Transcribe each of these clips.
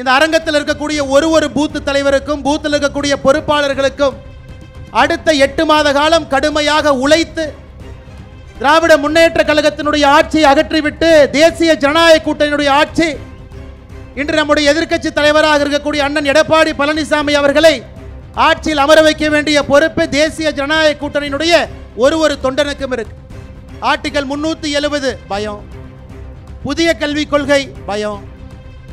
இந்த அரங்கத்தில் இருக்கக்கூடிய ஒரு பூத் தலைவருக்கும் பூத்தில் இருக்கக்கூடிய பொறுப்பாளர்களுக்கும் அடுத்த 8 மாத காலம் கடுமையாக உழைத்து திராவிட முன்னேற்ற கழகத்தினுடைய ஆட்சியை அகற்றிவிட்டு தேசிய ஜனநாயக கூட்டணியினுடைய ஆட்சி இன்று நம்முடைய எதிர்க்கட்சி தலைவராக இருக்கக்கூடிய அண்ணன் எடப்பாடி பழனிசாமி அவர்களை ஆட்சியில் அமர வைக்க வேண்டிய பொறுப்பு தேசிய ஜனநாயக கூட்டணியினுடைய ஒரு தொண்டனுக்கும் இருக்கு. ஆர்டிகல் 370 பயம், புதிய கல்விக் கொள்கை பயம்,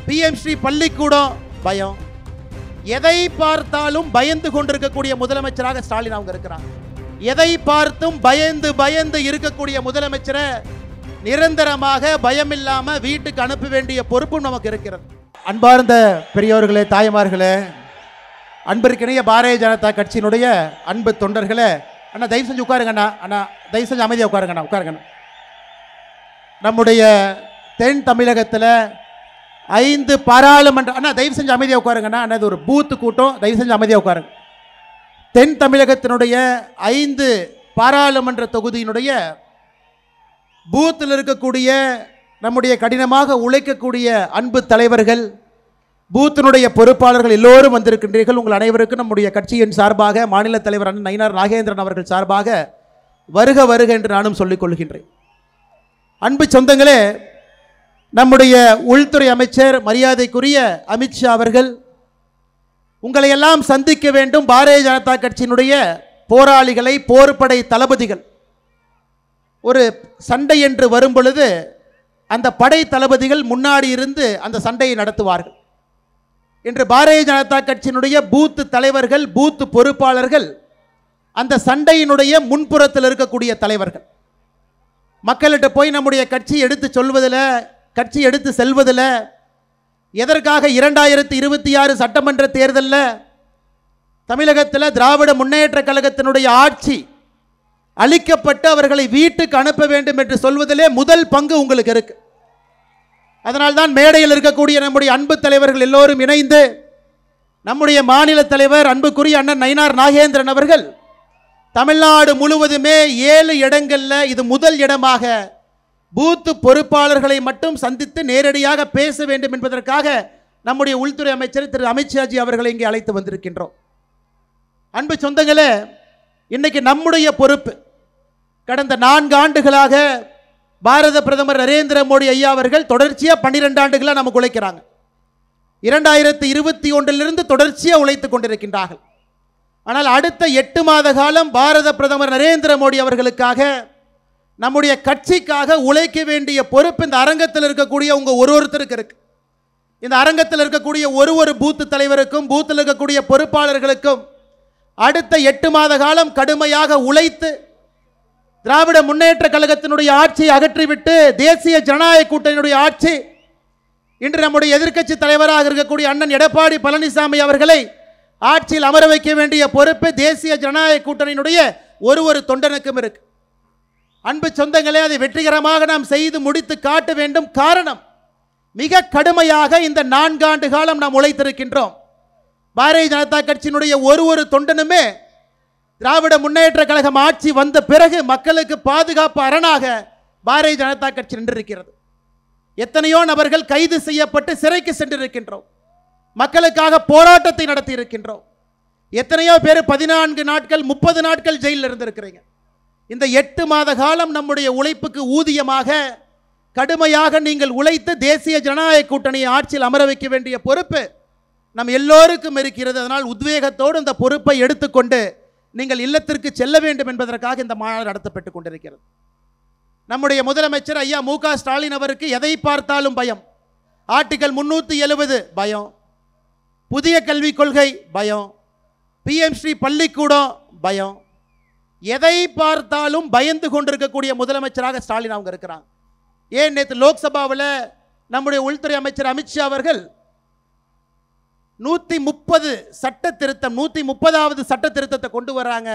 பிஎம் ஸ்ரீ பள்ளிக்கூடம் பயம், எதை பார்த்தாலும் பயந்து கொண்டிருக்கக்கூடிய முதலமைச்சராக ஸ்டாலின் அவங்க இருக்கிறாங்க. எதை பார்த்தும் பயந்து இருக்கக்கூடிய முதலமைச்சரை நிரந்தரமாக பயமில்லாம வீட்டுக்கு அனுப்ப வேண்டிய பொறுப்பும் நமக்கு இருக்கிறது. அன்பார்ந்த பெரியோர்களே, தாய்மார்களே, அன்பிற்கிணைய பாரதிய ஜனதா கட்சியினுடைய அன்பு தொண்டர்களே, அண்ணா தயவு செஞ்சு உட்காருங்கண்ணா, அண்ணா தயவு செஞ்சு அமைதியாக உட்காருங்கண்ணா, உட்காருங்கண்ணா. நம்முடைய தென் தமிழகத்தில் 5 பாராளுமன்ற, அண்ணா தயவு செஞ்சு அமைதியாக உட்காருங்கண்ணா, அண்ணா இது ஒரு பூத்து கூட்டம், தயவு செஞ்சு அமைதியாக உட்காருங்க. தென் தமிழகத்தினுடைய 5 பாராளுமன்ற தொகுதியினுடைய பூத்தில் இருக்கக்கூடிய நம்முடைய கடினமாக உழைக்கக்கூடிய அன்பு தலைவர்கள், பூத்தினுடைய பொறுப்பாளர்கள் எல்லோரும் வந்திருக்கின்றீர்கள். உங்கள் அனைவருக்கும் நம்முடைய கட்சியின் சார்பாக மாநில தலைவர் அண்ணன் நயினார் நாகேந்திரன் அவர்கள் சார்பாக வருக வருக என்று நானும் சொல்லிக் கொள்கின்றேன். அன்பு சொந்தங்களே, நம்முடைய உள்துறை அமைச்சர் மரியாதைக்குரிய அமித்ஷா அவர்கள் உங்களை எல்லாம் சந்திக்க வேண்டும். பாரதிய ஜனதா கட்சியினுடைய போராளிகளை, போர்படை தளபதிகள் ஒரு சண்டை என்று வரும் பொழுது அந்த படை தளபதிகள் முன்னாடி இருந்து அந்த சண்டையை நடத்துவார்கள். இன்று பாரதிய ஜனதா கட்சியினுடைய பூத்து தலைவர்கள், பூத்து பொறுப்பாளர்கள் அந்த சண்டையினுடைய முன்புறத்தில் இருக்கக்கூடிய தலைவர்கள். மக்கள்கிட்ட போய் நம்முடைய கட்சி எடுத்து சொல்வதில், கட்சி எடுத்து செல்வதில், எதற்காக 2026 சட்டமன்ற தேர்தலில் தமிழகத்தில் திராவிட முன்னேற்ற கழகத்தினுடைய ஆட்சி அளிக்கப்பட்டு அவர்களை வீட்டுக்கு அனுப்ப வேண்டும் என்று சொல்வதிலே முதல் பங்கு உங்களுக்கு இருக்கு. அதனால்தான் மேடையில் இருக்கக்கூடிய நம்முடைய அன்பு தலைவர்கள் எல்லோரும் இணைந்து நம்முடைய மாநில தலைவர் அன்புக்குரிய அண்ணன் நயினார் நாகேந்திரன் அவர்கள் தமிழ்நாடு முழுவதுமே 7 இடங்களில் இது முதல் இடமாக பூத்து பொறுப்பாளர்களை மட்டும் சந்தித்து நேரடியாக பேச வேண்டும் என்பதற்காக நம்முடைய உள்துறை அமைச்சர் திரு அமித்ஷாஜி அவர்களை இங்கே அழைத்து வந்திருக்கின்றோம். அன்பு சொந்தங்களே, இன்னைக்கு நம்முடைய பொறுப்பு, கடந்த 4 ஆண்டுகளாக பாரத பிரதமர் நரேந்திர மோடி ஐயா அவர்கள் தொடர்ச்சியாக 12 ஆண்டுகளாக நமக்கு உழைக்கிறாங்க. 2021 தொடர்ச்சியாக உழைத்து கொண்டிருக்கின்றார்கள். ஆனால் அடுத்த 8 மாத காலம் பாரத பிரதமர் நரேந்திர மோடி அவர்களுக்காக, நம்முடைய கட்சிக்காக உழைக்க வேண்டிய பொறுப்பு இந்த அரங்கத்தில் இருக்கக்கூடிய உங்க ஒருத்தருக்கு இருக்கு. இந்த அரங்கத்தில் இருக்கக்கூடிய ஒரு பூத்து தலைவருக்கும், பூத்தில் இருக்கக்கூடிய பொறுப்பாளர்களுக்கும் அடுத்த 8 மாத காலம் கடுமையாக உழைத்து திராவிட முன்னேற்ற கழகத்தினுடைய ஆட்சியை அகற்றிவிட்டு தேசிய ஜனநாயக கூட்டணியினுடைய ஆட்சி இன்று நம்முடைய எதிர்க்கட்சி தலைவராக இருக்கக்கூடிய அண்ணன் எடப்பாடி பழனிசாமி அவர்களை ஆட்சியில் அமர வைக்க வேண்டிய பொறுப்பு தேசிய ஜனநாயக கூட்டணியினுடைய ஒரு தொண்டனுக்கும் இருக்கு. அன்பு சொந்தங்களே, அதை வெற்றிகரமாக நாம் செய்து முடித்து காட்ட வேண்டும். காரணம், மிக கடுமையாக இந்த 4 ஆண்டு காலம் நாம் உழைத்திருக்கின்றோம். பாரதிய ஜனதா கட்சியினுடைய ஒரு தொண்டனுமே திராவிட முன்னேற்ற கழகம் ஆட்சி வந்த பிறகு மக்களுக்கு பாதுகாப்பு அரணாக பாரதிய ஜனதா கட்சி நின்றிருக்கிறது. எத்தனையோ நபர்கள் கைது செய்யப்பட்டு சிறைக்கு சென்றிருக்கின்றோம். மக்களுக்காக போராட்டத்தை நடத்தி இருக்கின்றோம். எத்தனையோ பேர் 14 நாட்கள் 30 நாட்கள் ஜெயிலில் இருந்திருக்கிறீங்க. இந்த 8 மாத காலம் நம்முடைய உழைப்புக்கு ஊதியமாக கடுமையாக நீங்கள் உழைத்து தேசிய ஜனநாயக கூட்டணியை ஆட்சியில் அமர வைக்க வேண்டிய பொறுப்பு நம் எல்லோருக்கும் இருக்கிறது. அதனால் உத்வேகத்தோடு இந்த பொறுப்பை எடுத்துக்கொண்டு நீங்கள் இல்லத்திற்கு செல்ல வேண்டும் என்பதற்காக இந்த மாநாடு நடத்தப்பட்டு கொண்டிருக்கிறது. நம்முடைய முதலமைச்சர் ஐயா மு க ஸ்டாலின் அவருக்கு எதை பார்த்தாலும் பயம். ஆர்டிகல் 370 பயம், புதிய கல்விக் கொள்கை பயம், பிஎம் ஸ்ரீ பள்ளிக்கூடம் பயம், எதை பார்த்தாலும் பயந்து கொண்டிருக்கக்கூடிய முதலமைச்சராக ஸ்டாலின் அவங்க இருக்கிறாங்க. ஏன் நேற்று லோக்சபாவில் நம்முடைய உள்துறை அமைச்சர் அமித்ஷா அவர்கள் 130 சட்ட திருத்தம், 130வது சட்ட திருத்தத்தை கொண்டு வராங்க.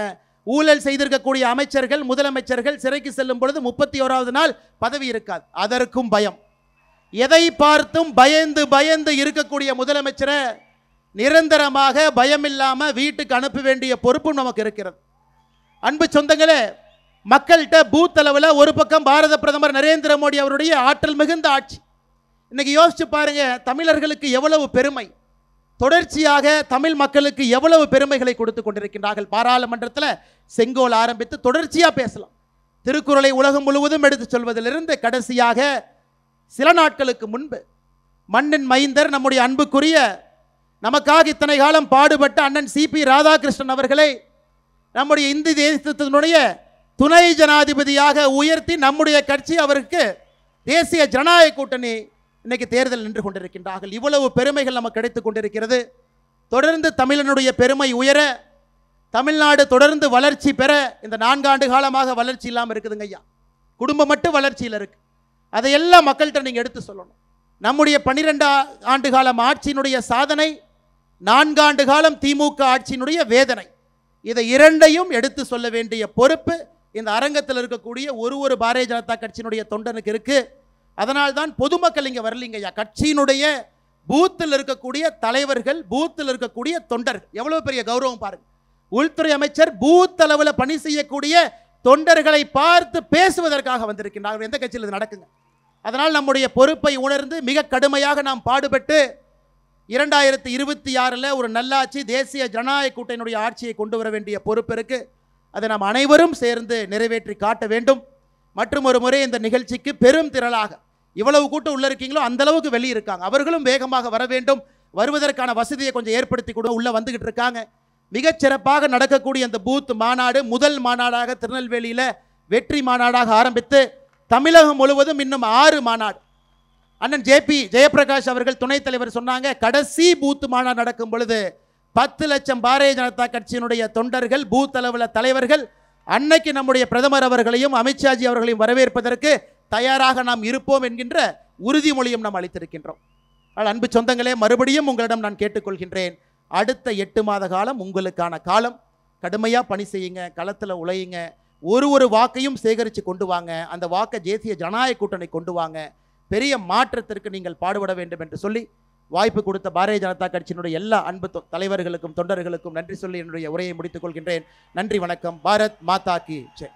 ஊழல் செய்திருக்கக்கூடிய அமைச்சர்கள், முதலமைச்சர்கள் சிறைக்கு செல்லும் பொழுது 31வது நாள் பதவி இருக்காது. அதற்கும் பயம். எதை பார்த்தும் பயந்து இருக்கக்கூடிய முதலமைச்சரை நிரந்தரமாக பயமில்லாம வீட்டுக்கு அனுப்ப வேண்டிய பொறுப்பும் நமக்கு இருக்கிறது. அன்பு சொந்தங்களே, மக்கள்கிட்ட பூத் அளவில் ஒரு பக்கம் பாரத பிரதமர் நரேந்திர மோடி அவருடைய ஆற்றல் மிகுந்த ஆட்சி, இன்னைக்கு யோசிச்சு பாருங்க, தமிழர்களுக்கு எவ்வளவு பெருமை, தொடர்ச்சியாக தமிழ் மக்களுக்கு எவ்வளவு பெருமைகளை கொடுத்து கொண்டிருக்கின்றார்கள். பாராளுமன்றத்தில் செங்கோல் ஆரம்பித்து தொடர்ச்சியாக பேசலாம். திருக்குறளை உலகம் முழுவதும் எடுத்து சொல்வதிலிருந்து கடைசியாக சில நாட்களுக்கு முன்பு மண்ணின் மைந்தர், நம்முடைய அன்புக்குரிய, நமக்காக இத்தனை காலம் பாடுபட்ட அண்ணன் சிபி ராதாகிருஷ்ணன் அவர்களை நம்முடைய இந்திய தேசத்தினுடைய துணை ஜனாதிபதியாக உயர்த்தி நம்முடைய கட்சி அவருக்கு தேசிய ஜனநாயக கூட்டணி இன்னைக்கு தேர்தல் நின்று கொண்டிருக்கின்றார்கள். இவ்வளவு பெருமைகள் நமக்கு கிடைத்துக் கொண்டிருக்கிறது. தொடர்ந்து தமிழனுடைய பெருமை உயர, தமிழ்நாடு தொடர்ந்து வளர்ச்சி பெற, இந்த 4 ஆண்டு காலமாக வளர்ச்சி இல்லாமல் இருக்குதுங்க ஐயா. குடும்பம் மட்டும் வளர்ச்சியில் இருக்கு. அதையெல்லாம் மக்கள்கிட்ட நீங்கள் எடுத்து சொல்லணும். நம்முடைய 12 ஆண்டு காலம் ஆட்சியினுடைய சாதனை, 4 ஆண்டு காலம் திமுக ஆட்சியினுடைய வேதனை, இதை இரண்டையும் எடுத்து சொல்ல வேண்டிய பொறுப்பு இந்த அரங்கத்தில் இருக்கக்கூடிய ஒரு பாரதிய ஜனதா கட்சியினுடைய தொண்டனுக்கு இருக்கு. அதனால்தான் பொதுமக்கள் இங்கே வரலீங்க ஐயா. கட்சியினுடைய பூத்தில் இருக்கக்கூடிய தலைவர்கள், பூத்தில் இருக்கக்கூடிய தொண்டர்கள், எவ்வளவு பெரிய கௌரவம் பாருங்க. உள்துறை அமைச்சர் பூத் அளவில் பணி செய்யக்கூடிய தொண்டர்களை பார்த்து பேசுவதற்காக வந்திருக்கின்றார்கள். எந்த கட்சியில் இது நடக்குங்க? அதனால் நம்முடைய பொறுப்பை உணர்ந்து மிக கடுமையாக நாம் பாடுபட்டு 2026 ஒரு நல்லாட்சி, தேசிய ஜனநாயக கூட்டணியுடைய ஆட்சியை கொண்டு வர வேண்டிய பொறுப்பு இருக்கு. அதை நாம் அனைவரும் சேர்ந்து நிறைவேற்றி காட்ட வேண்டும். மற்றும் ஒரு முறை இந்த நிகழ்ச்சிக்கு பெரும் திரளாக இவ்வளவு கூட்டம் உள்ள இருக்கீங்களோ அந்த அளவுக்கு வெளியே இருக்காங்க, அவர்களும் வேகமாக வர வேண்டும். வருவதற்கான வசதியை கொஞ்சம் ஏற்படுத்தி கூட உள்ள வந்துகிட்டு இருக்காங்க. மிகச்சிறப்பாக நடக்கக்கூடிய அந்த பூத் மாநாடு முதல் மாநாடாக திருநெல்வேலியில் வெற்றி மாநாடாக ஆரம்பித்து தமிழகம் முழுவதும் இன்னும் 6 மாநாடு. அண்ணன் ஜேபி ஜெயபிரகாஷ் அவர்கள் துணைத் தலைவர் சொன்னாங்க, கடைசி பூத் மாநாடு நடக்கும் பொழுது 10 லட்சம் பாரதிய ஜனதா கட்சியினுடைய தொண்டர்கள், பூத் அளவில் தலைவர்கள், அன்னைக்கு நம்முடைய பிரதமர் அவர்களையும் அமித்ஷாஜி அவர்களையும் வரவேற்பதற்கு தயாராக நாம் இருப்போம் என்கின்ற உறுதிமொழியும் நாம் அளித்திருக்கின்றோம். அன்பு சொந்தங்களே, மறுபடியும் உங்களிடம் நான் கேட்டுக்கொள்கின்றேன், அடுத்த 8 மாத காலம் உங்களுக்கான காலம். கடுமையாக பணி செய்யுங்க, களத்தில் உழையுங்க, ஒரு வாக்கையும் சேகரித்து கொண்டு வாங்க. அந்த வாக்கை தேசிய ஜனநாயக கூட்டணி கொண்டு வாங்க. பெரிய மாற்றத்திற்கு நீங்கள் பாடுபட வேண்டும் என்று சொல்லி வாய்ப்பு கொடுத்த பாரதிய ஜனதா கட்சியினுடைய எல்லா அன்பு தலைவர்களுக்கும் தொண்டர்களுக்கும் நன்றி சொல்லி என்னுடைய உரையை முடித்துக் கொள்கின்றேன். நன்றி, வணக்கம். பாரத் மாதா கி ஜெய்.